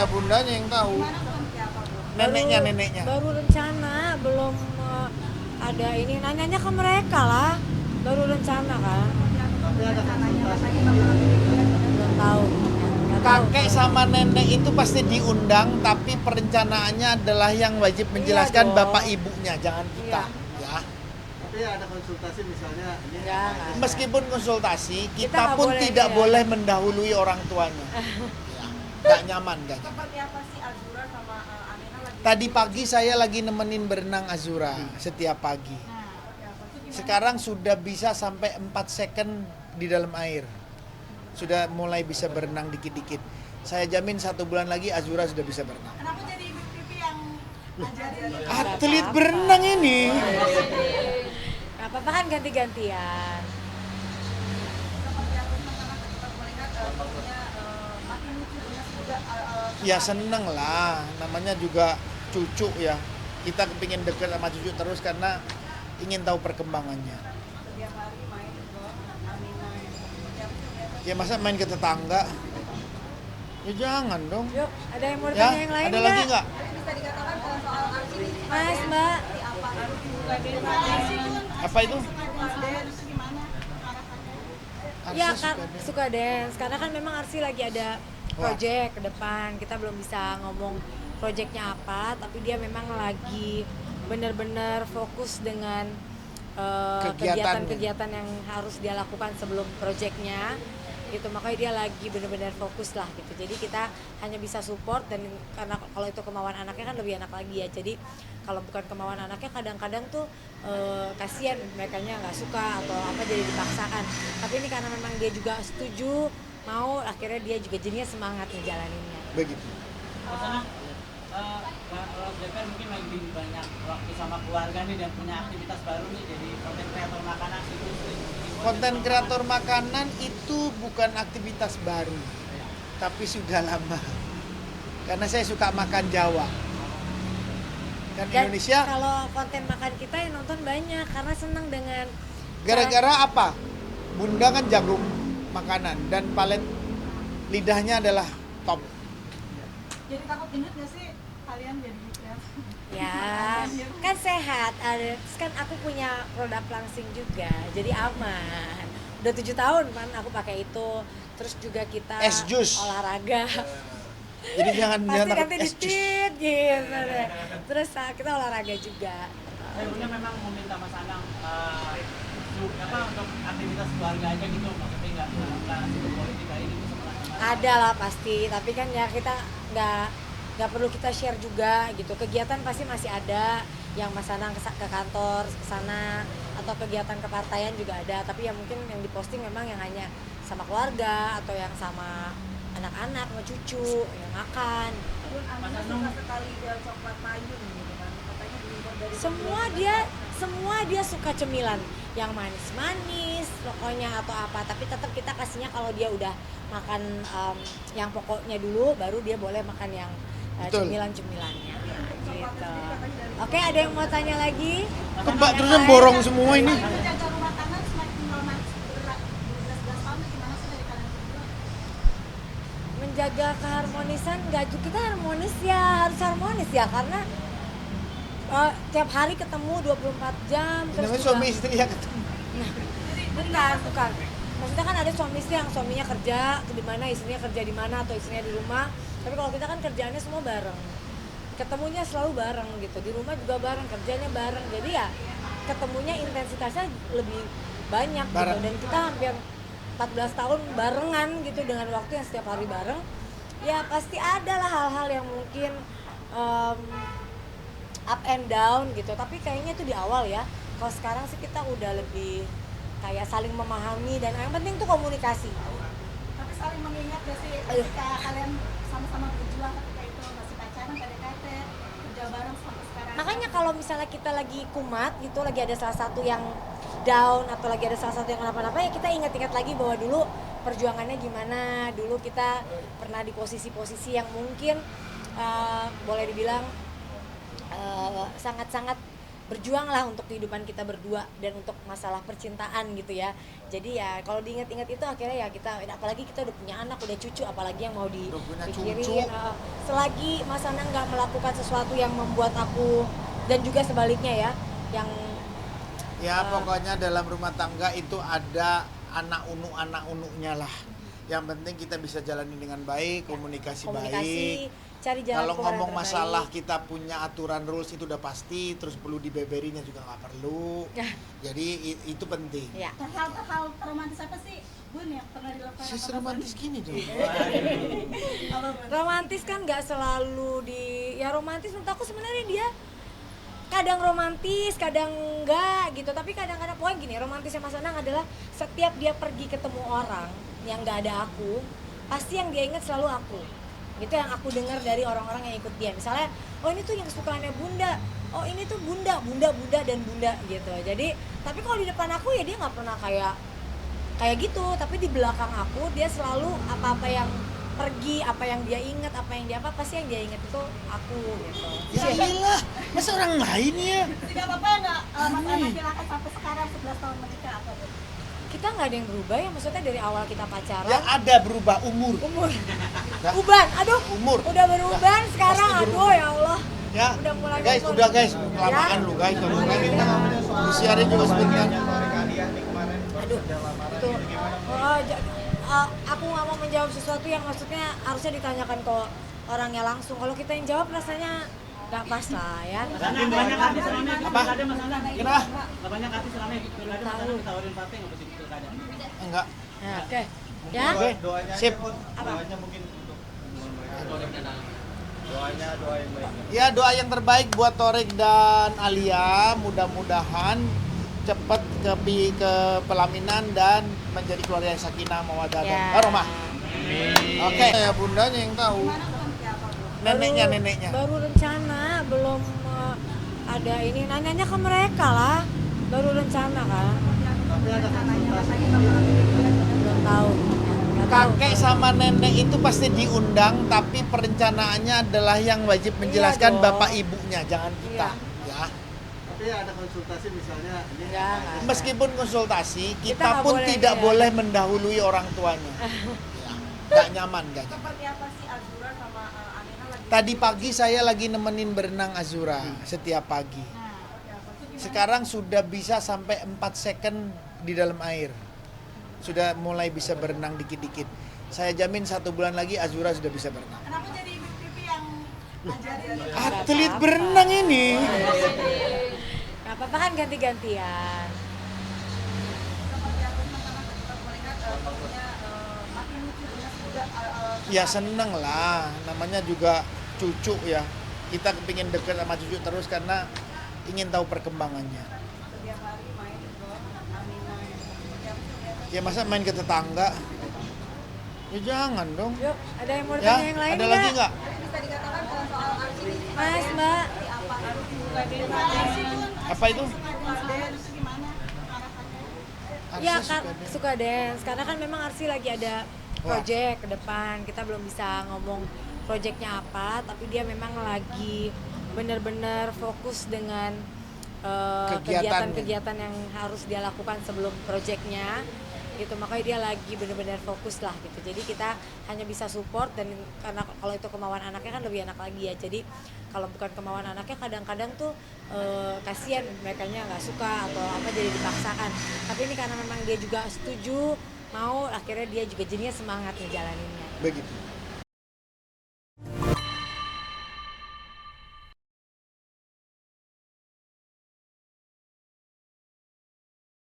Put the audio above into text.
bundanya yang tahu. Gimana tuh nanti apa Bu? Neneknya. Baru rencana, belum ada ini, nanyanya ke mereka lah. Baru rencana kan. Tapi ada rencananya katanya bakalan bikin Belum tahu. Nggak tahu. Kakek sama nenek itu pasti diundang, tapi perencanaannya adalah yang wajib menjelaskan dong. bapak ibunya, jangan kita. Ya. Tapi ada konsultasi misalnya ini Enggak, apa aja. Meskipun konsultasi, Kita kita nggak pun boleh, tidak ya. boleh mendahului orang tuanya. Ya. Nggak nyaman, nggak nyaman. seperti apa sih Azura sama Amina lagi? Tadi pagi saya lagi nemenin berenang Azura setiap pagi. Nah, seperti apa tuh gimana? Sekarang sudah bisa sampai 4 second di dalam air. Sudah mulai bisa berenang dikit-dikit. Saya jamin 1 bulan lagi Azura sudah bisa berenang. Kenapa jadi ibu pipi yang ngajarin? Atlet apa-apa. berenang ini. Gak apa-apa kan ganti-gantian. Seperti apa sih karena kita melihat tentunya makin lucu dengan juga Ya seneng lah, namanya juga cucu ya. Kita kepingin deket sama cucu terus karena ingin tahu perkembangannya. setiap hari main ke Amina. Seperti apa sih lihatnya? Ya masa main ke tetangga? Ya jangan dong. Yuk, ada yang mau Ya, ditanya yang lain ada lagi nggak? Tapi bisa dikatakan soal arti Mas, Mbak. seperti apa? Apa itu? Dance gimana arahannya? Ya Arsis kan suka deh. suka dance, karena kan memang Arsi lagi ada project ke depan. Kita belum bisa ngomong projectnya apa, tapi dia memang lagi benar-benar fokus dengan Kegiatannya. kegiatan-kegiatan yang harus dia lakukan sebelum projectnya. Gitu, makanya dia lagi benar-benar fokus lah gitu. Jadi kita hanya bisa support, dan karena kalau itu kemauan anaknya kan lebih enak lagi ya. Jadi kalau bukan kemauan anaknya kadang-kadang tuh kasihan merekanya nggak suka atau apa jadi dipaksakan. Tapi ini karena memang dia juga setuju, mau, akhirnya dia juga jadinya semangat ngejalaninnya. Begitu. Misalnya kalau DPR mungkin lebih banyak waktu sama keluarga nih dan punya aktivitas baru nih jadi konten kreator makanan gitu. Konten kreator makanan itu bukan aktivitas baru, tapi sudah lama. Karena saya suka makan Jawa. Kan Dan Indonesia kalau konten makan kita yang nonton banyak karena senang dengan gara-gara apa? Bunda kan jago makanan dan palet lidahnya adalah top. Jadi takut gendut nggak sih kalian jadi chef? ya kan sehat. Ada terus kan aku punya produk langsing juga, jadi aman. Udah 7 tahun kan aku pakai itu. Terus juga kita Es jus. olahraga. Jadi jangan Pasti takut nanti es jus. ditit gitu deh. Terus kita olahraga juga. Saya punya memang meminta Mas Anang untuk aktivitas keluarga aja gitu, maksudnya nggak sibuk politik kayak gitu sama teman. Ada lah pasti, tapi kan ya kita nggak perlu kita share juga gitu. Kegiatan pasti masih ada, yang Mas Anang ke kantor ke sana, atau kegiatan kepartaian juga ada, tapi yang mungkin yang diposting memang yang hanya sama keluarga atau yang sama anak-anak sama cucu yang makan. Bun Amina suka sekali coklat payung gitu kan. Katanya diimpor dari Semua dia suka cemilan yang manis-manis pokoknya atau apa, tapi tetap kita kasihnya kalau dia udah makan yang pokoknya dulu, baru dia boleh makan yang Betul. cemilan-cemilannya gitu. Oke, ada yang mau tanya lagi? Kok Mbak terusnya borong semua ini? menjaga rumah tangga semakin lama beras-beras tahun itu gimana sih dari kalian berdua? Menjaga keharmonisan, nggak juga kita harmonis ya, harus harmonis ya, karena tiap hari ketemu 24 jam terus Namanya juga- suami istri ya ketemu. bukan maksudnya kan ada suami istri yang suaminya kerja di mana, istrinya kerja di mana, atau istrinya di rumah. Tapi kalau kita kan kerjaannya semua bareng, ketemunya selalu bareng gitu, di rumah juga bareng, kerjanya bareng, jadi ya ketemunya intensitasnya lebih banyak Bareng. gitu. Dan kita hampir 14 tahun barengan gitu, dengan waktu yang setiap hari bareng. Ya pasti ada lah hal-hal yang mungkin up and down gitu, tapi kayaknya itu di awal ya. Kalau sekarang sih kita udah lebih kayak saling memahami, dan yang penting tuh komunikasi. Tapi saling mengingat gak sih ketika kalian sama-sama berjuang ketika itu masih pacaran, PDKT, kerja bareng sampai sekarang? Makanya kalau misalnya kita lagi kumat gitu, lagi ada salah satu yang down atau lagi ada salah satu yang kenapa-napa, ya kita ingat-ingat lagi bahwa dulu perjuangannya gimana, dulu kita pernah di posisi-posisi yang mungkin boleh dibilang sangat-sangat berjuanglah untuk kehidupan kita berdua dan untuk masalah percintaan gitu ya. Jadi ya kalau diingat-ingat itu akhirnya ya kita, apalagi kita udah punya anak, udah cucu, apalagi yang mau Udah punya dipikirin. cucu. Selagi Mas Anang nggak melakukan sesuatu yang membuat aku, dan juga sebaliknya ya, yang Ya pokoknya dalam rumah tangga itu ada anak unuknya lah. Yang penting kita bisa jalani dengan baik, komunikasi baik. cari jalan Kalau keluar yang ngomong terbaik. masalah kita punya aturan rules itu udah pasti, terus perlu dibeberinya juga nggak perlu. Jadi itu penting. Ya. Hal romantis apa sih Bun yang pernah dilakukan? Sis romantis gini dong. Apa Bun? Romantis kan nggak selalu ya romantis menurut aku sebenarnya dia kadang romantis, kadang enggak gitu. Tapi kadang-kadang pokoknya gini, romantisnya Mas Anang adalah setiap dia pergi ketemu orang yang nggak ada aku, pasti yang dia ingat selalu aku. Gitu yang aku dengar dari orang-orang yang ikut dia. Misalnya, oh ini tuh yang kesukaannya Bunda, oh ini tuh Bunda dan Bunda gitu. Jadi, tapi kalau di depan aku ya dia nggak pernah kayak gitu. Tapi di belakang aku dia selalu apa-apa yang pergi, apa yang dia ingat, apa yang dia pasti yang dia ingat itu aku gitu. Ya iyalah, masa orang lain ya? Tidak apa-apa nggak Mas Anang silakan sampai sekarang 11 tahun menikah apa Bun? Kita nggak ada yang berubah ya, maksudnya dari awal kita pacaran. Yang ada berubah umur. Umur, Ya. uban, aduh, Umur. udah beruban sekarang, pasti aduh berubah. ya Allah. Ya, Udah mulai guys, ngomong. udah guys, kelamaan Ya. lu guys. Kalau kan kita siarin juga sebentar. Aduh, itu aku nggak mau menjawab sesuatu yang maksudnya harusnya ditanyakan ke orangnya langsung. Kalau kita yang jawab rasanya nggak pas lah ya. Mas Anang banyak artis selama ikut Apa? pilkada Mas Anang. Kenapa? Nggak banyak artis selama ikut pilkada Mas Anang ditawarin partai nggak pasti pilkada. Enggak. Nah, oke, ya. Oke, Doanya sip. aja, Pun. Doanya mungkin untuk doanya doa yang baik. Ya doa yang terbaik buat Torik dan Alia, mudah-mudahan cepat ke pelaminan dan menjadi keluarga yang sakinah mawaddah dan Ya. warahmah. Oke, ya bundanya yang tahu. Gimana seperti apa Bun? Neneknya. Baru rencana, belum ada ini, nanyanya ke mereka lah. Baru rencana kan, Tapi ada konsultasi. belum tahu. Nggak tahu. Kakek sama nenek itu pasti diundang, tapi perencanaannya adalah yang wajib menjelaskan dong. bapak ibunya, jangan kita. Ya. Tapi ada konsultasi misalnya ini Enggak, apa aja. enggak. Meskipun konsultasi, Kita kita nggak pun boleh, tidak ya. boleh mendahului orang tuanya. Ya. Gak nyaman, gak nyaman. Seperti apa sih Azura sama Amina lagi? Tadi pagi saya lagi nemenin berenang Azura setiap pagi. Nah, seperti apa? Itu gimana? Sekarang sudah bisa sampai 4 second di dalam air. Sudah mulai bisa berenang dikit-dikit. Saya jamin 1 bulan lagi Azura sudah bisa berenang. Kenapa jadi Ibu Pipi yang ngajarin? Atlet berenang ini. Nggak apa-apa kan ganti-gantian. Seperti apa teman-teman kita melihat fotonya makin lucu dengan juga Ya seneng lah, namanya juga cucu ya. Kita kepingin deket sama cucu terus karena ingin tahu perkembangannya. setiap hari main ke Amina seperti apa sih? Ya masa main ke tetangga? Ya jangan dong. Yuk, ada yang mau Ya, ditanya yang lain ada lagi nggak? Bisa dikatakan soal arti ini Mas, Mbak. seperti apa? Gimana sih Bun? Apa itu? Dance gimana arahannya? Ya Arsis kan suka suka dance karena kan memang Arsi lagi ada project ke depan. Kita belum bisa ngomong projectnya apa, tapi dia memang lagi benar-benar fokus dengan Kegiatannya. kegiatan-kegiatan yang harus dia lakukan sebelum projectnya gitu. Makanya dia lagi benar-benar fokus lah gitu. Jadi kita hanya bisa support, dan karena kalau itu kemauan anaknya kan lebih enak lagi ya. Jadi kalau bukan kemauan anaknya kadang-kadang tuh kasihan merekanya nggak suka atau apa jadi dipaksakan. Tapi ini karena memang dia juga setuju mau, akhirnya dia juga jadinya semangat ngejalaninnya. Begitu.